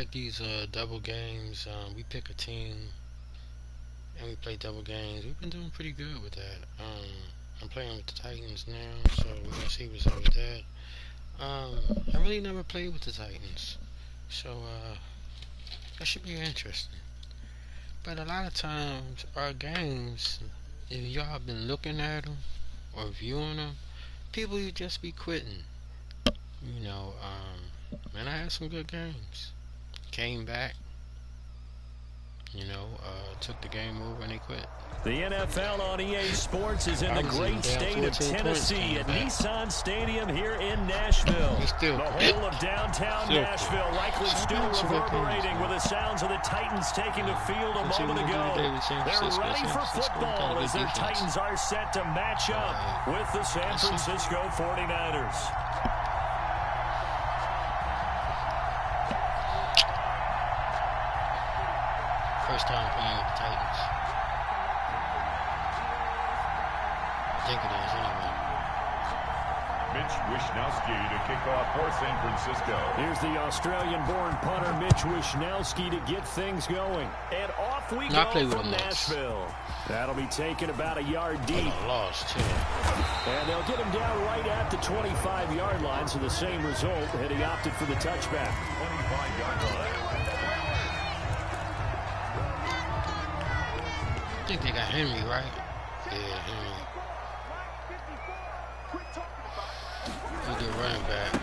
like these double games. We pick a team and we play double games. We've been doing pretty good with that. I'm playing with the Titans now, so we're gonna see what's up with that. I really never played with the Titans, so that should be interesting. But a lot of times, our games, if y'all been looking at them or viewing them, people you just be quitting. You know, and I had some good games. Came back, took the game over and they quit. The NFL on EA Sports is in the great state of Tennessee at Nissan Stadium here in Nashville. The whole of downtown Nashville likely still reverberating with the sounds of the Titans taking the field a moment ago. They're ready for football as their Titans are set to match up with the San Francisco 49ers. First time playing with the Titans. I think it is, anyway. Mitch Wishnowsky to kick off for San Francisco. Here's the Australian-born punter Mitch Wishnowsky to get things going. And off we go from Nashville. That'll be taken about a yard deep. Lost, too. And they'll get him down right at the 25-yard line, so the same result, and he opted for the touchback. 25-yard line. I think they got Henry, right? Yeah, Henry. He's the running back.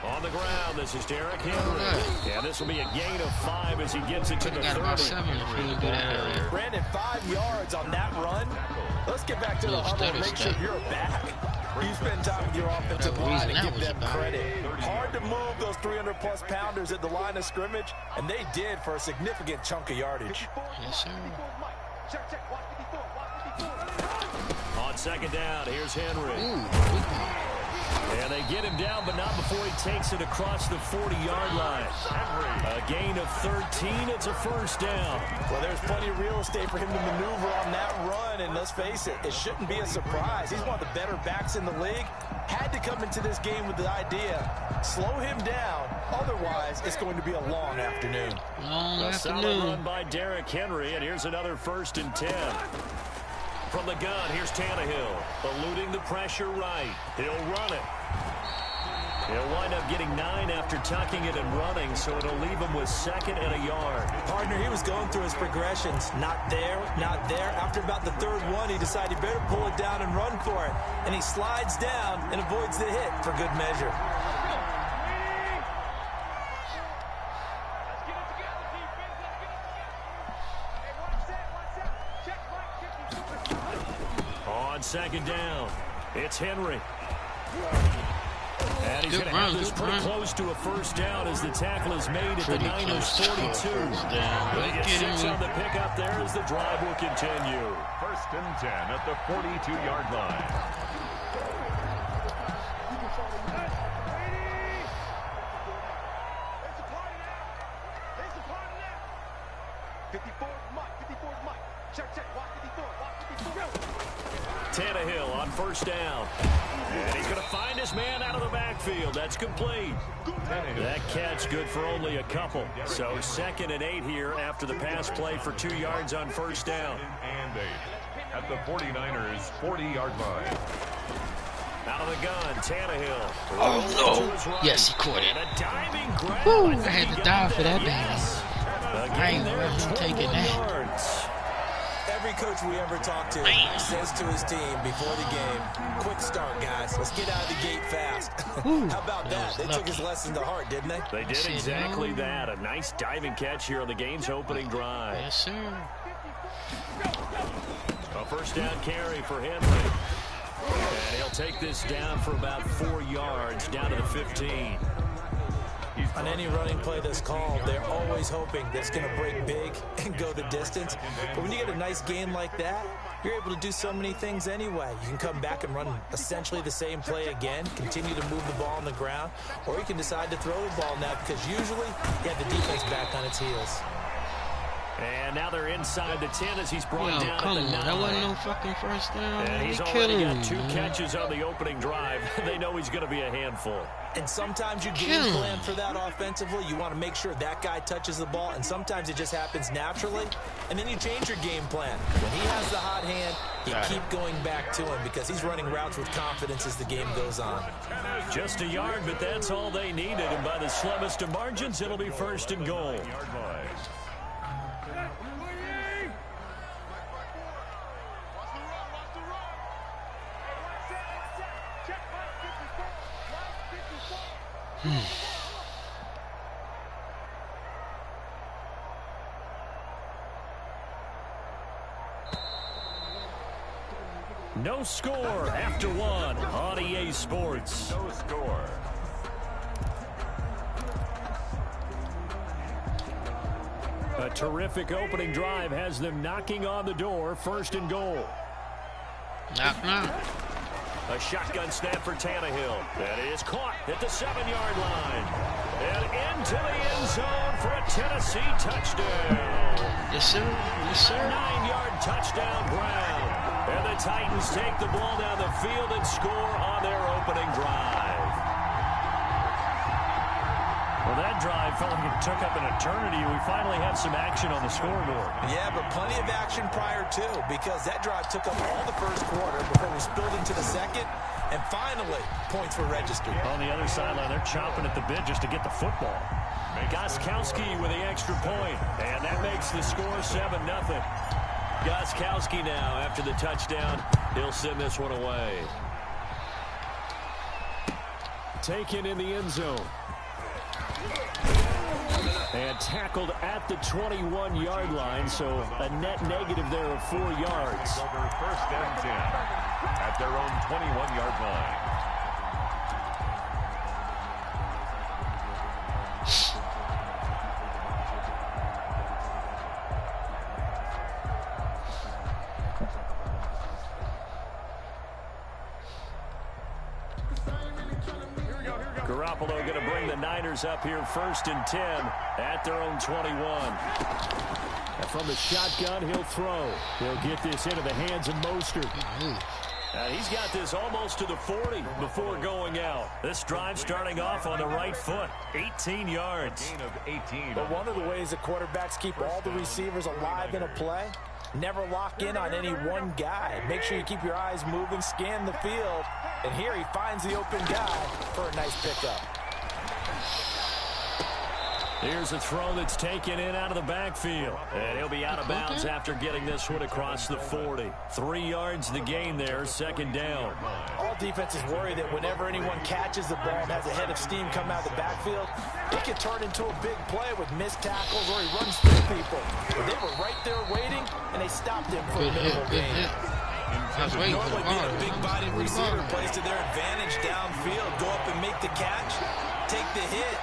On the ground, this is Derrick Henry. And this will be a gain of 5 as he gets it to the 30. About 7 if we didn't do that earlier. Brandon, 5 yards on that run. Let's get back to the huddle and make sure you're back. You spend time with your offensive line and give them credit. Hard to move those 300-plus pounders at the line of scrimmage, and they did for a significant chunk of yardage. Yes, sir. On second down, here's Henry. And they get him down, but not before he takes it across the 40-yard line. A gain of 13. It's a first down. Well, there's plenty of real estate for him to maneuver on that run, and let's face it, it shouldn't be a surprise. He's one of the better backs in the league. Had to come into this game with the idea, slow him down. Otherwise, it's going to be a long afternoon. A solid run by Derrick Henry, and here's another 1st and 10. From the gun, here's Tannehill, eluding the pressure right. He'll run it. He'll wind up getting 9 after tucking it and running, so it'll leave him with 2nd and a yard. Partner, he was going through his progressions. Not there, not there. After about the 3rd one, he decided he better pull it down and run for it. And he slides down and avoids the hit for good measure. On second down, it's Henry. And he's going to have this pretty close to a first down as the tackle is made at the Niners' 42. They get 6 on the pickup there as the drive will continue. 1st and 10 at the 42-yard line. Tannehill on first down. And he's going to find his man out of the backfield. That's complete. That catch good for only a couple. So 2nd and 8 here after the pass play for 2 yards on first down. And 8 at the 49ers' 40-yard line. Out of the gun, Tannehill. Oh, no. Yes, he caught it. And a diving grab. Woo, I had to dive for that baby. I ain't worth him taking that. Every coach we ever talk to says to his team before the game, quick start, guys. Let's get out of the gate fast. How about that? They took his lesson to heart, didn't they? They did exactly that. A nice diving catch here on the game's opening drive. Yes, sir. A first down carry for Henry. And he'll take this down for about 4 yards, down to the 15. On any running play that's called, they're always hoping that it's going to break big and go the distance. But when you get a nice game like that, you're able to do so many things anyway. You can come back and run essentially the same play again, continue to move the ball on the ground, or you can decide to throw the ball now because usually you have the defense back on its heels. And now they're inside the 10 as he's brought down come at the 9. on, that wasn't no fucking first down. And he's already got 2 catches on the opening drive. They know he's going to be a handful. And sometimes you game plan for that offensively. You want to make sure that guy touches the ball, and sometimes it just happens naturally. And then you change your game plan. When he has the hot hand, you keep going back to him because he's running routes with confidence as the game goes on. Just a yard, but that's all they needed. And by the slimmest of margins, it'll be 1st and goal. No score after 1 on EA Sports. No score. A terrific opening drive has them knocking on the door. 1st and goal. Knock, knock. A shotgun snap for Tannehill. That is caught at the 7-yard line. And into the end zone for a Tennessee touchdown. Yes, sir. Yes, sir. 9-yard touchdown Brown. And the Titans take the ball down the field and score on their opening drive. Well, that drive felt like it took up an eternity. We finally had some action on the scoreboard. Yeah, but plenty of action prior to, because that drive took up all the first quarter before we spilled into the second, and finally, points were registered. On the other sideline, they're chomping at the bit just to get the football. Gostkowski with the extra point, and that makes the score 7-0. Gostkowski now, after the touchdown, he'll send this one away. Taken in the end zone. And tackled at the 21-yard line, so a net negative there of 4 yards. Over 1st and 10 at their own 21-yard line. Garoppolo going to bring the Niners up here 1st and 10 at their own 21. And from the shotgun, he'll throw. He'll get this into the hands of Mostert. He's got this almost to the 40 before going out. This drive starting off on the right foot. 18 yards. Gain of 18. But one of the ways that quarterbacks keep all the receivers alive in a play, never lock in on any one guy. Make sure you keep your eyes moving, scan the field. And here he finds the open guy for a nice pickup. Here's a throw that's taken in out of the backfield. And he'll be out of bounds after getting this one across the 40. 3 yards the gain there, 2nd down. All defenses worry that whenever anyone catches the ball and has a head of steam come out of the backfield, it can turn into a big play with missed tackles or he runs through people. But they were right there waiting, and they stopped him for a minimal gain. Normally being a big-bodied receiver plays to their advantage downfield, go up and make the catch, take the hit,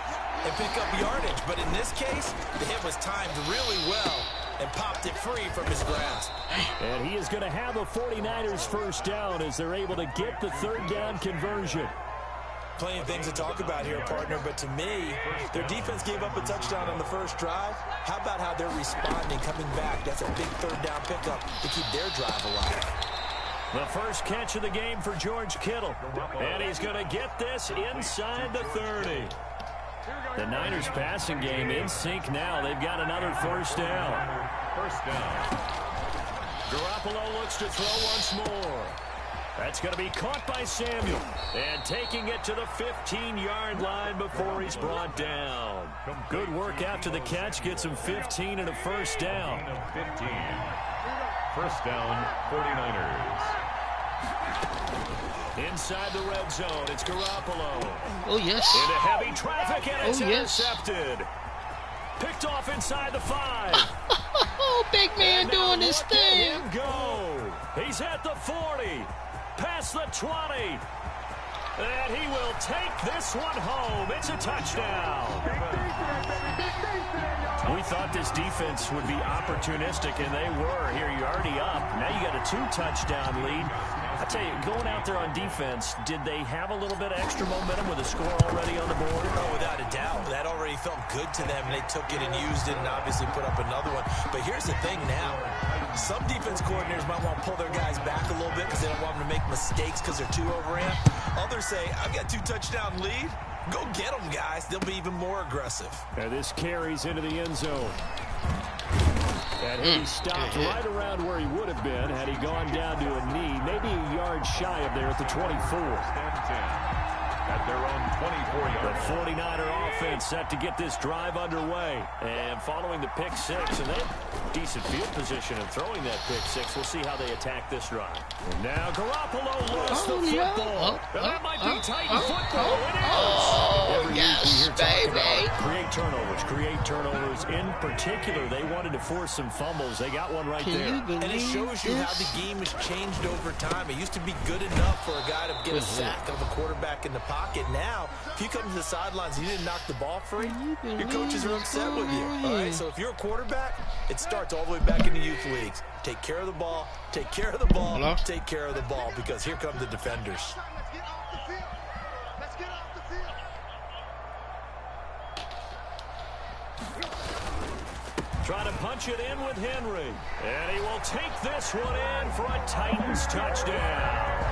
and pick up yardage. But in this case, the hit was timed really well and popped it free from his grasp. And he is going to have a 49ers 1st down as they're able to get the 3rd down conversion. Plenty of things to talk about here, partner, but to me, their defense gave up a touchdown on the first drive. How about how they're responding, coming back? That's a big 3rd down pickup to keep their drive alive. The first catch of the game for George Kittle. And he's going to get this inside the 30. The Niners passing game in sync now. They've got another 1st down. 1st down. Garoppolo looks to throw once more. That's going to be caught by Samuel. And taking it to the 15-yard line before he's brought down. Good work after the catch. Gets him 15 and a 1st down. 15. 1st down, 49ers. Inside the red zone, it's Garoppolo. Oh, yes. Into heavy traffic, and it's intercepted. Picked off inside the 5. Oh, big man doing his thing. Let him go. He's at the 40. Past the 20. And he will take this one home. It's a touchdown. We thought this defense would be opportunistic, and they were. Here, you're already up. Now you got a 2-touchdown lead. I tell you, going out there on defense, did they have a little bit of extra momentum with a score already on the board? Oh, without a doubt. That already felt good to them. They took it and used it and obviously put up another one. But here's the thing now. Some defense coordinators might want to pull their guys back a little bit because they don't want them to make mistakes because they're too overamped. Others say, I've got 2 touchdown lead. Go get them, guys. They'll be even more aggressive. And this carries into the end zone. And he stopped right around where he would have been had he gone down to a knee, maybe a yard shy of there at the 24. At their own 24-yard. The 49er offense set to get this drive underway. And following the pick 6, and they have decent field position in throwing that pick 6. We'll see how they attack this drive. And now Garoppolo lost the football. That might be Titan football. It is. Every week we hear talk about create turnovers. Create turnovers. In particular, they wanted to force some fumbles. They got one right there. And it shows you how the game has changed over time. It used to be good enough for a guy to get a sack of a quarterback in the pocket. Now, if you come to the sidelines and you didn't knock the ball free, your coaches are upset with you. All right, so if you're a quarterback, it starts all the way back in the youth leagues. Take care of the ball, take care of the ball, take care of the ball, because here come the defenders. Trying to punch it in with Henry. And he will take this one in for a Titans touchdown.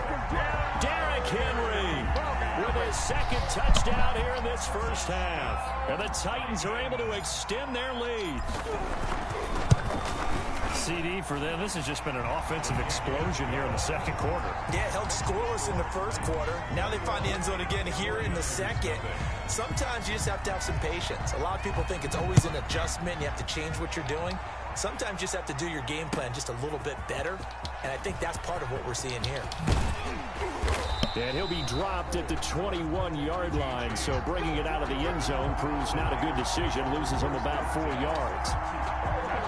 Derrick Henry with his 2nd touchdown here in this first half. And the Titans are able to extend their lead. CD for them, this has just been an offensive explosion here in the 2nd quarter. Yeah, held scoreless in the 1st quarter. Now they find the end zone again here in the 2nd. Sometimes you just have to have some patience. A lot of people think it's always an adjustment. You have to change what you're doing. Sometimes you just have to do your game plan just a little bit better. And I think that's part of what we're seeing here. And he'll be dropped at the 21-yard line. So bringing it out of the end zone proves not a good decision. Loses him about 4 yards.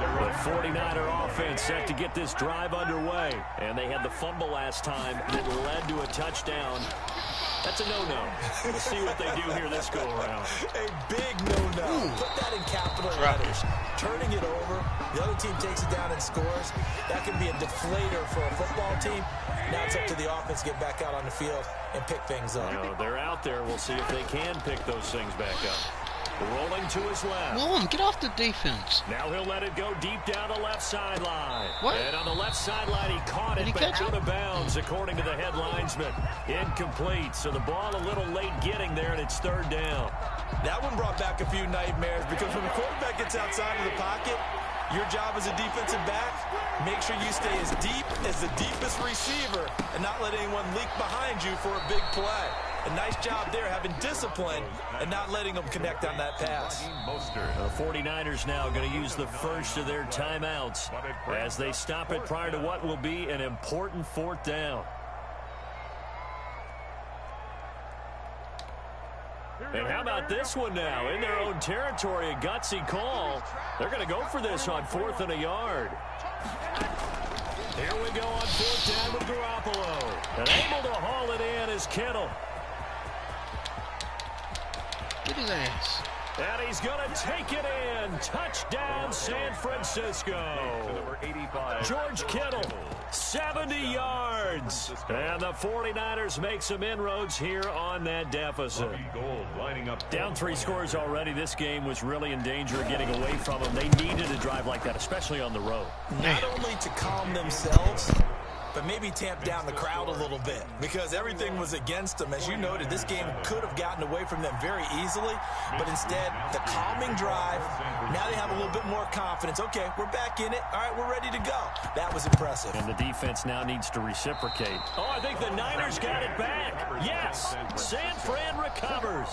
The 49er offense set to get this drive underway. And they had the fumble last time that led to a touchdown. That's a no-no. We'll see what they do here this go-around. A big no-no. Put that in capital letters. Turning it over. The other team takes it down and scores. That can be a deflator for a football team. Now it's up to the offense to get back out on the field and pick things up. You know, they're out there. We'll see if they can pick those things back up. Rolling to his left. Mom, get off the defense. Now he'll let it go deep down the left sideline. What? And on the left sideline, he caught it, but out of bounds, according to the head linesman. Incomplete, so the ball a little late getting there, and it's 3rd down. That one brought back a few nightmares, because when the quarterback gets outside of the pocket, your job as a defensive back, make sure you stay as deep as the deepest receiver and not let anyone leak behind you for a big play. A nice job there, having discipline and not letting them connect on that pass. The 49ers now going to use the first of their timeouts as they stop it prior to what will be an important 4th down. And how about this one now? In their own territory, a gutsy call. They're going to go for this on 4th and a yard. Here we go on 4th down with Garoppolo. And able to haul it in is Kittle. Get his ass. And he's going to take it in. Touchdown, San Francisco. George Kittle, 70 yards. And the 49ers make some inroads here on that deficit. Down 3 scores already. This game was really in danger of getting away from them. They needed a drive like that, especially on the road. Not only to calm themselves, but maybe tamp down the crowd a little bit, because everything was against them. As you noted, this game could have gotten away from them very easily, but instead, the calming drive, now they have a little bit more confidence. Okay, we're back in it. All right, we're ready to go. That was impressive. And the defense now needs to reciprocate. Oh, I think the Niners got it back. Yes, San Fran recovers.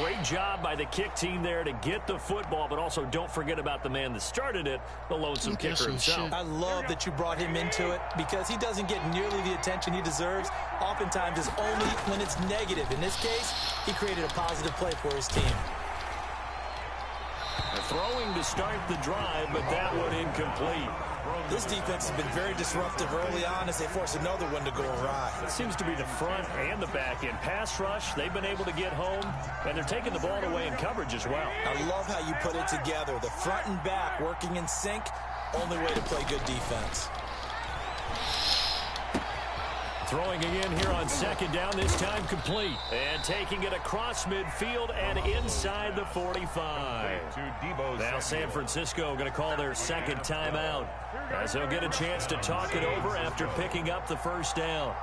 Great job by the kick team there to get the football, but also don't forget about the man that started it, the lonesome kicker himself. I love that you brought him into it, because he doesn't get nearly the attention he deserves. Oftentimes it's only when it's negative. In this case, he created a positive play for his team. Throwing to start the drive, but that one incomplete. This defense has been very disruptive early on as they force another one to go awry. It seems to be the front and the back end. Pass rush, they've been able to get home, and they're taking the ball away in coverage as well. I love how you put it together. The front and back working in sync, only way to play good defense. Throwing again here on second down, this time complete. And taking it across midfield and inside the 45. Now San Francisco going to call their second timeout, as they'll get a chance to talk it over after picking up the first down.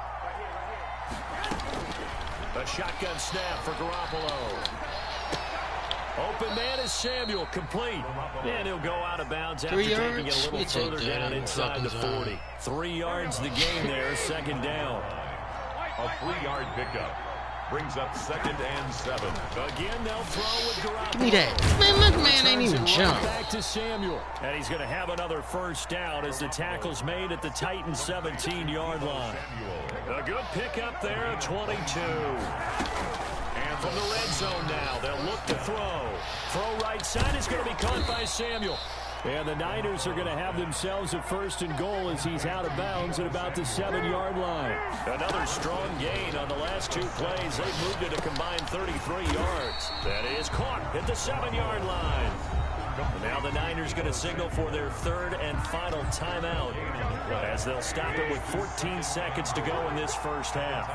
A shotgun snap for Garoppolo. Open man is Samuel, complete. And he'll go out of bounds after taking it a little further down inside the 40. 3 yards the gain there, second down. A 3-yard pickup brings up 2nd and 7. Again, they'll throw with Garoppolo. Give me that. Man, that man ain't even jump. Back to Samuel. And he's going to have another first down as the tackle's made at the Titans' 17-yard line. A good pickup there at 22. And from the red zone now, they'll look to throw. Throw right side is going to be caught by Samuel. And the Niners are going to have themselves a first and goal as he's out of bounds at about the 7-yard line. Another strong gain on the last 2 plays. They've moved it a combined 33 yards. That is caught at the 7-yard line. Now the Niners going to signal for their 3rd and final timeout, as they'll stop it with 14 seconds to go in this first half.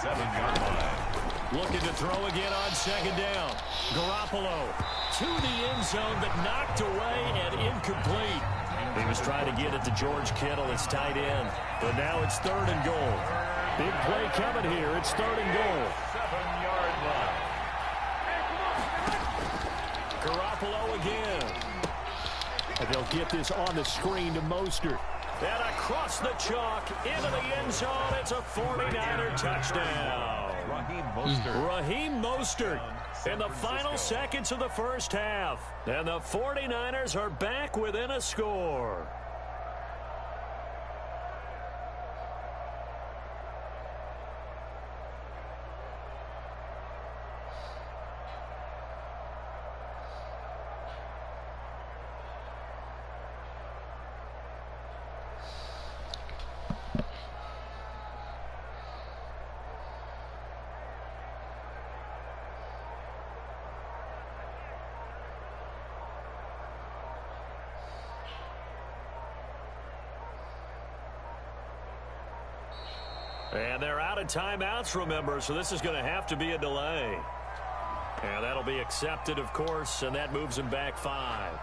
7-yard line. Looking to throw again on second down. Garoppolo to the end zone, but knocked away and incomplete. He was trying to get it to George Kittle, his tight end. But now it's 3rd and goal. Big play coming here. It's 3rd and goal. 7-yard line. Garoppolo again. And they'll get this on the screen to Mostert. And across the chalk into the end zone. It's a 49er touchdown. Raheem Mostert in the final seconds of the first half. And the 49ers are back within a score. And they're out of timeouts, remember, so this is going to have to be a delay. And that'll be accepted, of course, and that moves them back 5.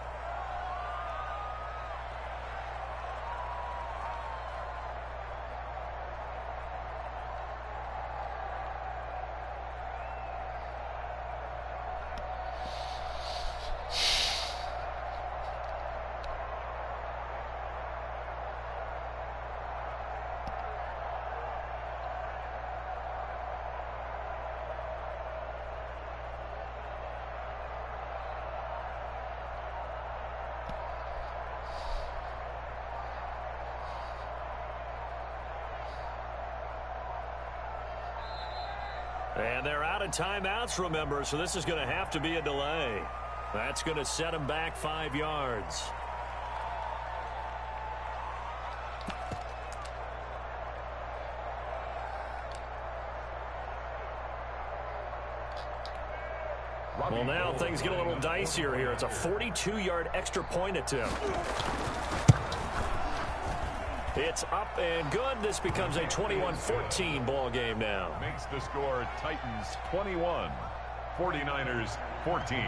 And they're out of timeouts, remember, so this is going to have to be a delay. That's going to set them back 5 yards. Well, now things get a little dicier here. It's a 42-yard extra point attempt. It's up and good. This becomes a 21-14 ball game now. Makes the score Titans 21, 49ers 14.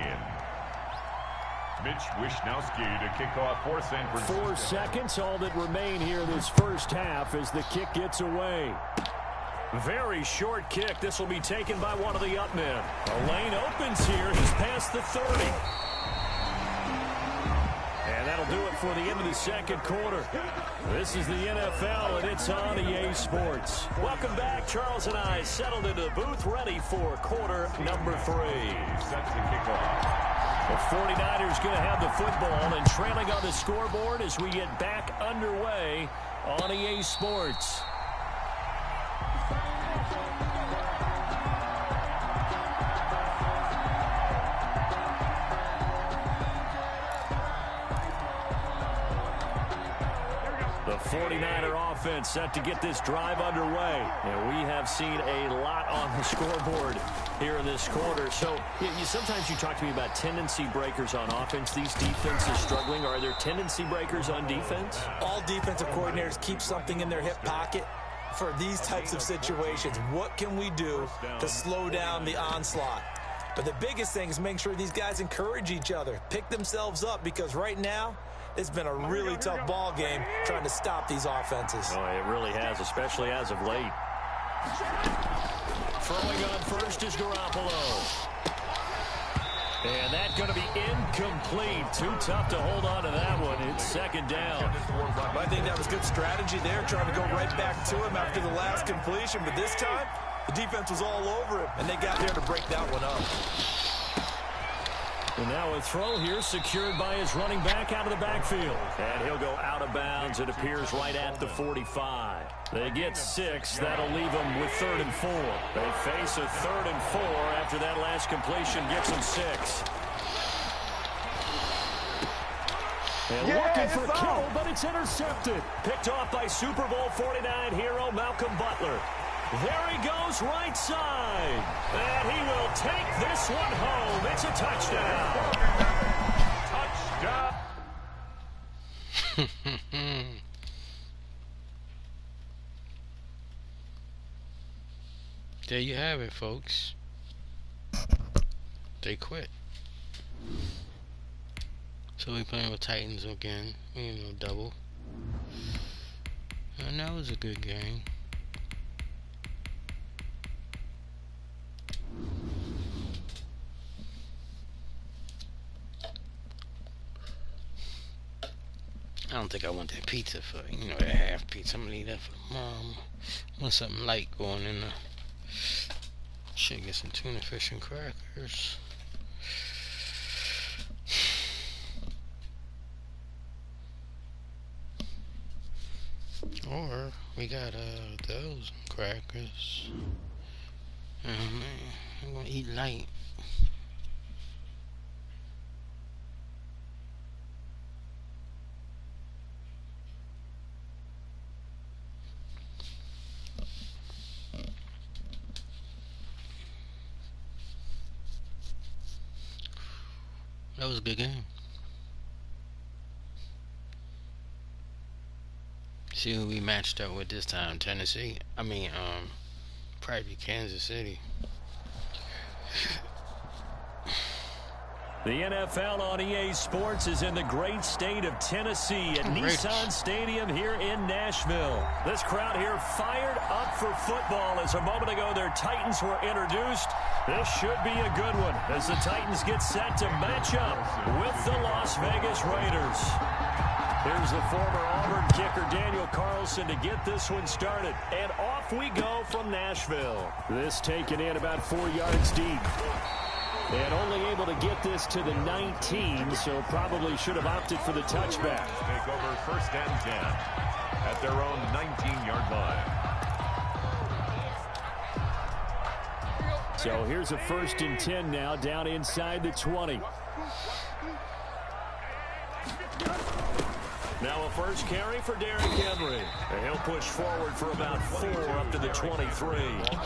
Mitch Wishnowsky to kick off for San Francisco. 4 seconds, all that remain here this first half as the kick gets away. Very short kick. This will be taken by one of the up men. A lane opens here. He's past the 30. And that'll do it for the end of the second quarter. This is the NFL, and it's on EA Sports. Welcome back. Charles and I settled into the booth, ready for quarter number 3. Set to kick off. The 49ers going to have the football and trailing on the scoreboard as we get back underway on EA Sports. The 49er offense set to get this drive underway. And we have seen a lot on the scoreboard here in this quarter. So sometimes you talk to me about tendency breakers on offense. These defenses struggling. Are there tendency breakers on defense? All defensive coordinators keep something in their hip pocket. for these types of situations. What can we do to slow down the onslaught? But the biggest thing is making sure these guys encourage each other, pick themselves up, because right now it's been a really tough ball game trying to stop these offenses. Oh, it really has, especially as of late. Throwing on first is Garoppolo. And that's going to be incomplete. Too tough to hold on to that one. It's second down. I think that was good strategy there, trying to go right back to him after the last completion. But this time, the defense was all over him, and they got there to break that one up. And now a throw here secured by his running back out of the backfield. And he'll go out of bounds. It appears right at the 45. They get 6. That'll leave them with 3rd and 4. They face a 3rd and 4 after that last completion gets them 6. And looking for Kittle, but it's intercepted. Picked off by Super Bowl 49 hero Malcolm Butler. There he goes right side. And he will take this one home. It's a touchdown. Touchdown. There you have it, folks. They quit. So we playing with Titans again. Double. And that was a good game. I don't think I want that pizza for, that half pizza. I'm gonna leave that for Mom. I want something light going in there. Should get some tuna fish and crackers. Or we got those crackers. Man, I'm gonna eat light. That was a good game. See who we matched up with this time. Tennessee. Probably Kansas City. The NFL on EA Sports is in the great state of Tennessee at Nissan Stadium here in Nashville. This crowd here fired up for football as a moment ago their Titans were introduced. This should be a good one as the Titans get set to match up with the Las Vegas Raiders. Here's the former Auburn kicker Daniel Carlson to get this one started. And off we go from Nashville. This taken in about 4 yards deep. And only able to get this to the 19, so probably should have opted for the touchback. Take over 1st and 10 at their own 19-yard line. So here's a 1st and 10 now down inside the 20. Now a first carry for Derrick Henry. And he'll push forward for about 4 up to the 23.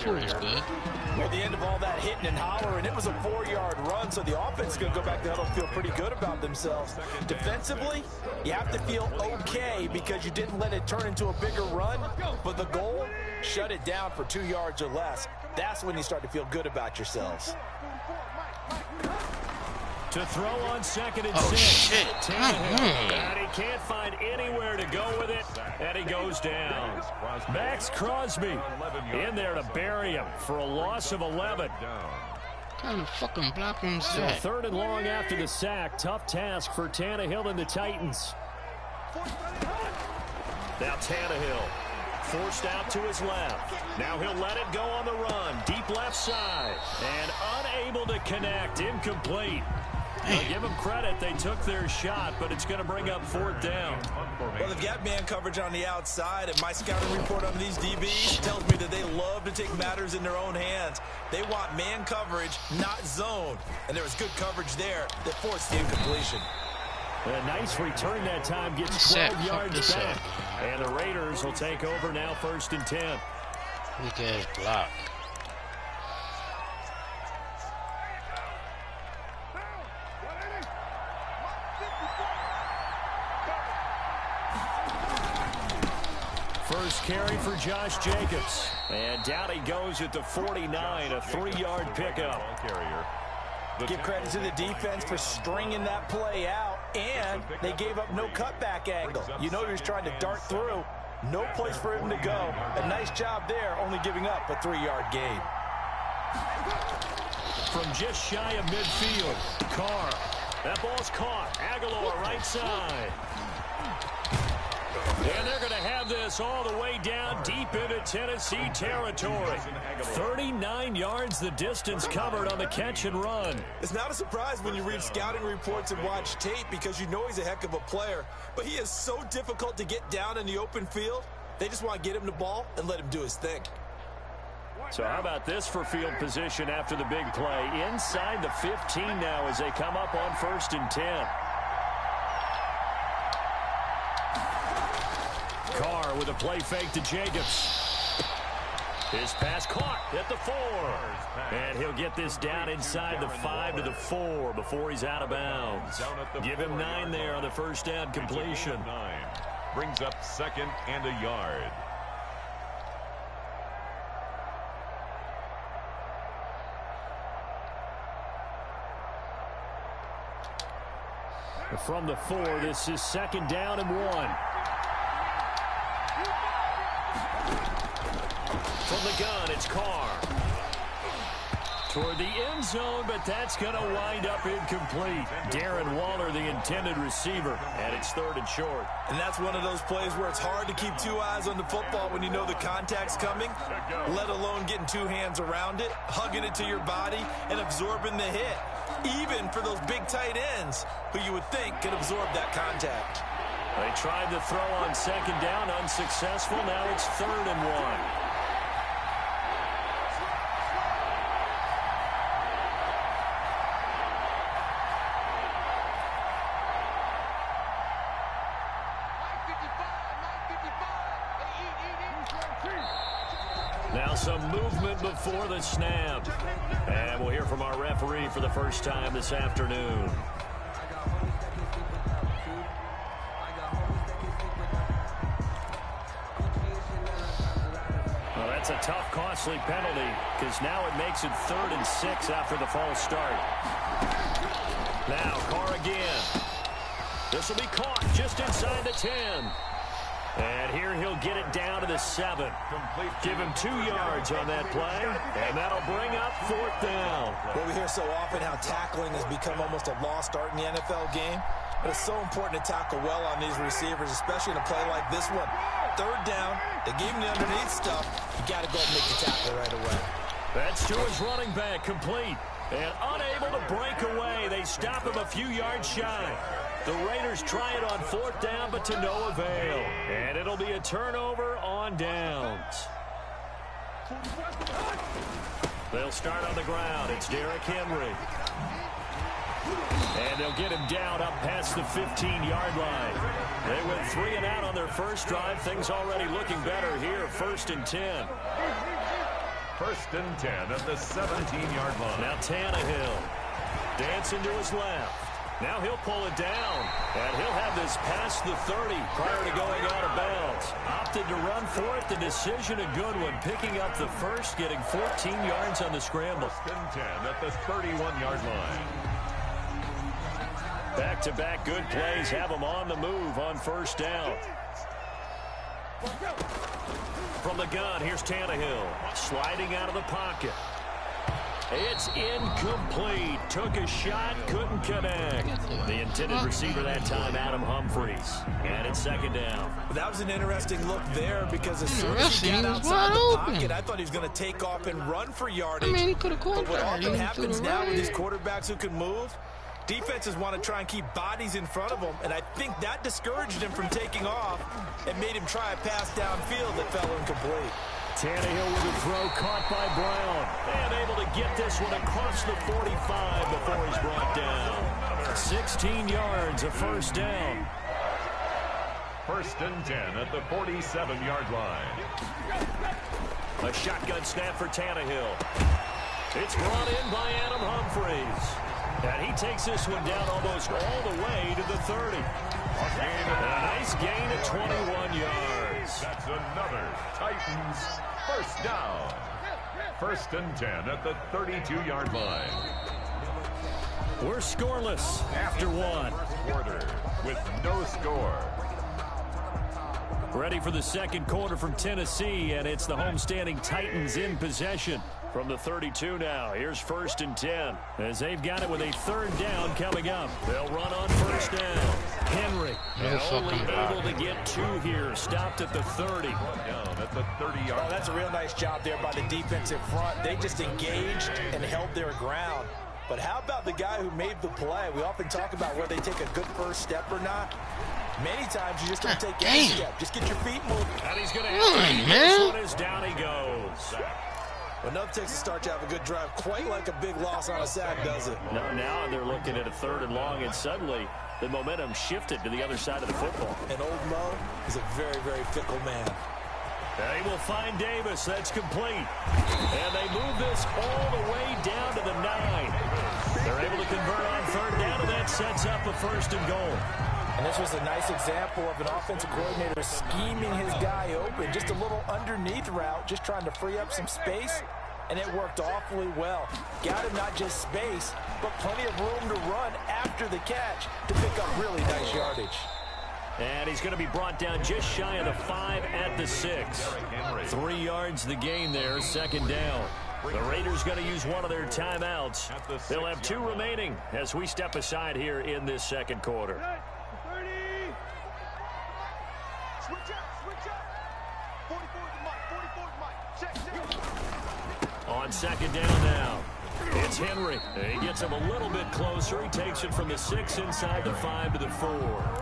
Good. At the end of all that hitting and hollering, it was a 4-yard run, so the offense is going to go back to huddle and feel pretty good about themselves. Defensively, you have to feel okay because you didn't let it turn into a bigger run, but the goal, shut it down for 2 yards or less. That's when you start to feel good about yourselves. To throw on 2nd and 6. Oh, shit. And he can't find anywhere to go with it, and he goes down. Max Crosby in there to bury him for a loss of 11. What kind of fucking blocking is So that? 3rd and long after the sack. Tough task for Tannehill and the Titans. Now Tannehill forced out to his left. Now he'll let it go on the run. Deep left side. And unable to connect. Incomplete. I'll give them credit. They took their shot, but it's going to bring up 4th down. Well, they've got man coverage on the outside, and my scouting report on these DBs tells me that they love to take matters in their own hands. They want man coverage, not zone. And there was good coverage there that forced the incompletion. A nice return that time. Gets 12 yards back. And the Raiders will take over now 1st and 10. Weak ass block. First carry for Josh Jacobs. And down he goes at the 49, a 3-yard pickup. Give credit to the defense for stringing that play out, and they gave up no cutback angle. You know he was trying to dart through. No place for him to go. A nice job there, only giving up a 3-yard gain. From just shy of midfield, Carr. That ball's caught. Aguilar right side. And they're going to have this all the way down deep into Tennessee territory. 39 yards the distance covered on the catch and run. It's not a surprise when you read scouting reports and watch tape because you know he's a heck of a player. But he is so difficult to get down in the open field. They just want to get him the ball and let him do his thing. So how about this for field position after the big play? Inside the 15 now as they come up on 1st and 10. Carr with a play fake to Jacobs. His pass caught at the 4. And he'll get this down inside the 5 to the 4 before he's out of bounds. Give him 9 there on the first down completion. Brings up 2nd and a yard. From the 4, this is 2nd down and 1. From the gun, it's Carr. Toward the end zone, but that's going to wind up incomplete. Darren Waller, the intended receiver, and it's 3rd and short. And that's one of those plays where it's hard to keep 2 eyes on the football when you know the contact's coming, let alone getting 2 hands around it, hugging it to your body, and absorbing the hit. Even for those big tight ends who you would think could absorb that contact. They tried to throw on 2nd down, unsuccessful. Now it's 3rd and 1. Now some movement before the snap. And we'll hear from our referee for the first time this afternoon. Well, that's a tough, costly penalty because now it makes it 3rd and 6 after the false start. Now Carr again. This will be caught just inside the 10. And here he'll get it down to the 7. Give him 2 yards on that play, and that'll bring up 4th down. Well, we hear so often how tackling has become almost a lost art in the NFL game, but it's so important to tackle well on these receivers, especially in a play like this one. 3rd down, they gave him the underneath stuff. You got to go and make the tackle right away. That's to his running back, complete. And unable to break away, they stop him a few yards shy. The Raiders try it on 4th down, but to no avail. And it'll be a turnover on downs. They'll start on the ground. It's Derrick Henry. And they'll get him down up past the 15-yard line. They went 3 and out on their first drive. Things already looking better here. 1st and 10. 1st and 10 at the 17-yard line. Now Tannehill dancing to his left. Now he'll pull it down, and he'll have this past the 30 prior to going out of bounds. Opted to run for it. The decision a good one, picking up the first, getting 14 yards on the scramble. 1st and 10 at the 31-yard line. Back-to-back good plays have them on the move on 1st down. From the gun, here's Tannehill, sliding out of the pocket. It's incomplete. Took a shot, couldn't connect. The intended receiver that time, Adam Humphries. And it's 2nd down. That was an interesting look there because as soon as he got outside the pocket, I thought he was going to take off and run for yardage. He could have caught that. But what often happens now with these quarterbacks who can move, defenses want to try and keep bodies in front of them, and I think that discouraged him from taking off and made him try a pass downfield that fell incomplete. Tannehill with a throw caught by Brown. And able to get this one across the 45 before he's brought down. 16 yards, a 1st down. 1st and 10 at the 47-yard line. A shotgun snap for Tannehill. It's brought in by Adam Humphries. And he takes this one down almost all the way to the 30. A nice gain of 21 yards. Titans. That's another Titans first down. 1st and 10 at the 32-yard line. We're scoreless after one. Quarter with no score. Ready for the second quarter from Tennessee, and it's the homestanding Titans in possession. From the 32 now, here's 1st and 10. As they've got it with a 3rd down coming up. They'll run on 1st down. Henry only able to get 2 here. Stopped at the 30. Down at the 30-yard. Oh, that's a real nice job there by the defensive front. They just engaged and held their ground. But how about the guy who made the play? We often talk about whether they take a good first step or not. Many times you just don't take any step. Just get your feet moving. And he's going to have this one as down he goes. Well, enough takes a start to have a good drive. Quite like a big loss on a sack, does it? No, now they're looking at a 3rd and long, and suddenly the momentum shifted to the other side of the football. And old Mo is a very, very fickle man. They will find Davis. That's complete. And they move this all the way down to the 9. They're able to convert on 3rd down, and that sets up a 1st and goal. And this was a nice example of an offensive coordinator scheming his guy open. Just a little underneath route, just trying to free up some space. And it worked awfully well. Got him not just space, but plenty of room to run after the catch to pick up really nice yardage. And he's going to be brought down just shy of the 5 at the 6. 3 yards the gain there, 2nd down. The Raiders going to use one of their timeouts. They'll have 2 remaining as we step aside here in this second quarter. On 2nd down now, it's Henry. He gets him a little bit closer. He takes it from the 6 inside the 5 to the 4.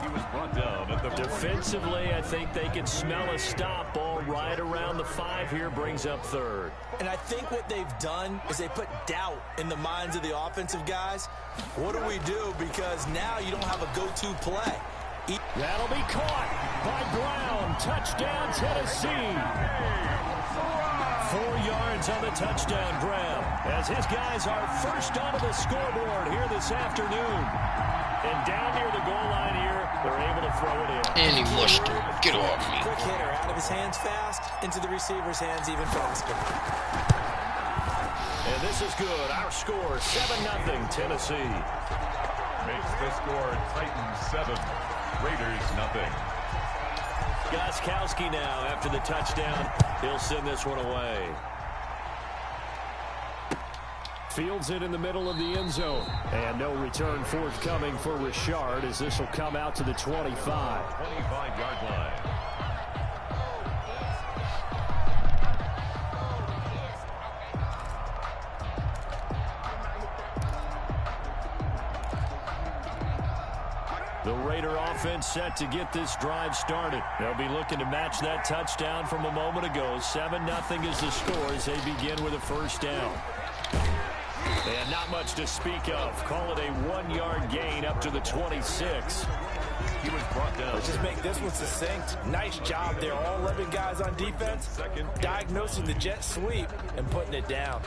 He was brought down at the Defensively, I think they can smell a stop ball right around the 5 here, brings up 3rd. And I think what they've done is they put doubt in the minds of the offensive guys. What do we do? Because now you don't have a go-to play. That'll be caught by Brown. Touchdown, Tennessee. 4 yards on the touchdown grab as his guys are first onto the scoreboard here this afternoon. And down near the goal line here, they're able to throw it in. And he mushed it. Get off me. Quick hitter out of his hands fast, into the receiver's hands even faster. And this is good. Our score, 7-0 Tennessee. makes the score Titans 7, Raiders nothing. Gostkowski now after the touchdown. He'll send this one away. Fields it in the middle of the end zone. And no return forthcoming for Richard as this will come out to the 25. 25-yard line. The Raider offense set to get this drive started. They'll be looking to match that touchdown from a moment ago. 7-0 is the score as they begin with a first down. And not much to speak of. Call it a 1-yard gain up to the 26. He was brought down. Let's just make this one succinct. Nice job there. All 11 guys on defense, diagnosing the jet sweep and putting it down.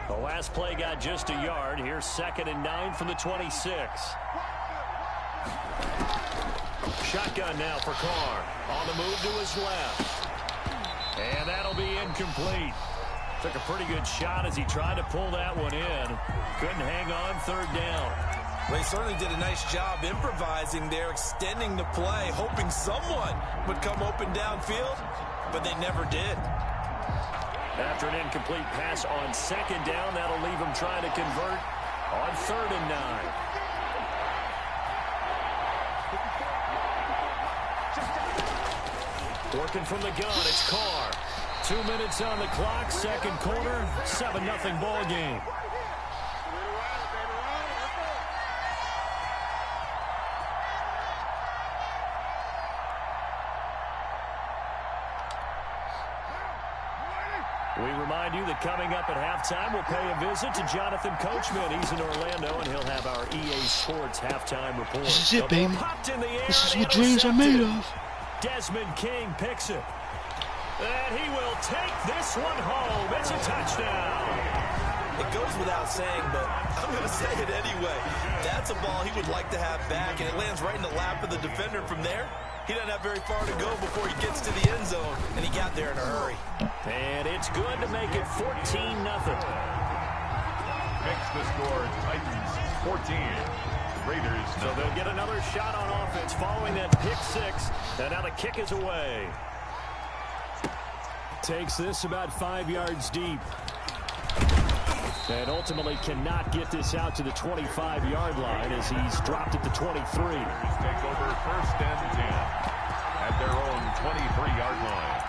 The last play got just a yard. Here's 2nd and 9 from the 26. Shotgun now for Carr. On the move to his left. And that'll be incomplete. Took a pretty good shot as he tried to pull that one in. Couldn't hang on, 3rd down. Well, he certainly did a nice job improvising there, extending the play, hoping someone would come open downfield, but they never did. After an incomplete pass on 2nd down, that'll leave him trying to convert on 3rd and 9. Working from the gun, it's Carr. 2 minutes on the clock, second quarter, 7-0 ball game. We remind you that coming up at halftime, we'll pay a visit to Jonathan Coachman. He's in Orlando, and he'll have our EA Sports halftime report. This is it, baby. This is what dreams are made of. Desmond King picks it. And he will take this one home. It's a touchdown. It goes without saying, but I'm going to say it anyway. That's a ball he would like to have back, and it lands right in the lap of the defender from there. He doesn't have very far to go before he gets to the end zone, and he got there in a hurry. And it's good to make it 14-0. Makes the score Titans 14. Raiders. So they'll get another shot on offense following that pick six. And now the kick is away. Takes this about 5 yards deep. And ultimately cannot get this out to the 25-yard line as he's dropped at the 23. Take over 1st and 10 at their own 23-yard line.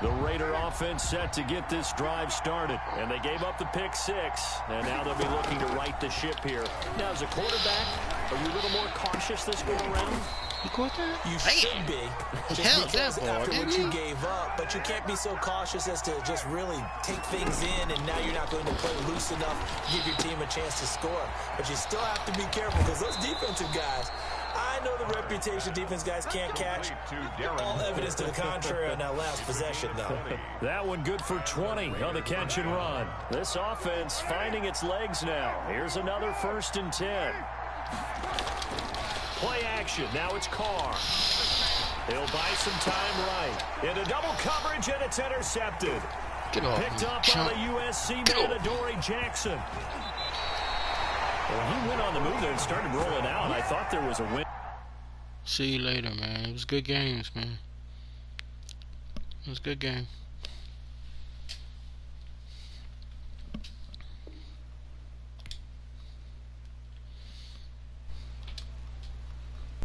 The Raider offense set to get this drive started. And they gave up the pick six. And now they'll be looking to right the ship here. Now, as a quarterback, are you a little more cautious this go around? You should be, just because after what you gave up, but you can't be so cautious as to just really take things in, and now you're not going to play loose enough to give your team a chance to score. But you still have to be careful because those defensive guys, I know the reputation defense guys can't catch. All evidence to the contrary on that last possession, though. That one good for 20 on the catch and run. This offense finding its legs now. Here's another 1st and 10. Play action. Now it's Carr. He'll buy some time right. Into double coverage, and it's intercepted. Picked up by the USC man, Adoree Jackson. Well, he went on the move there and started rolling out. I thought there was a win. See you later, man. It was good games, man. It was a good game.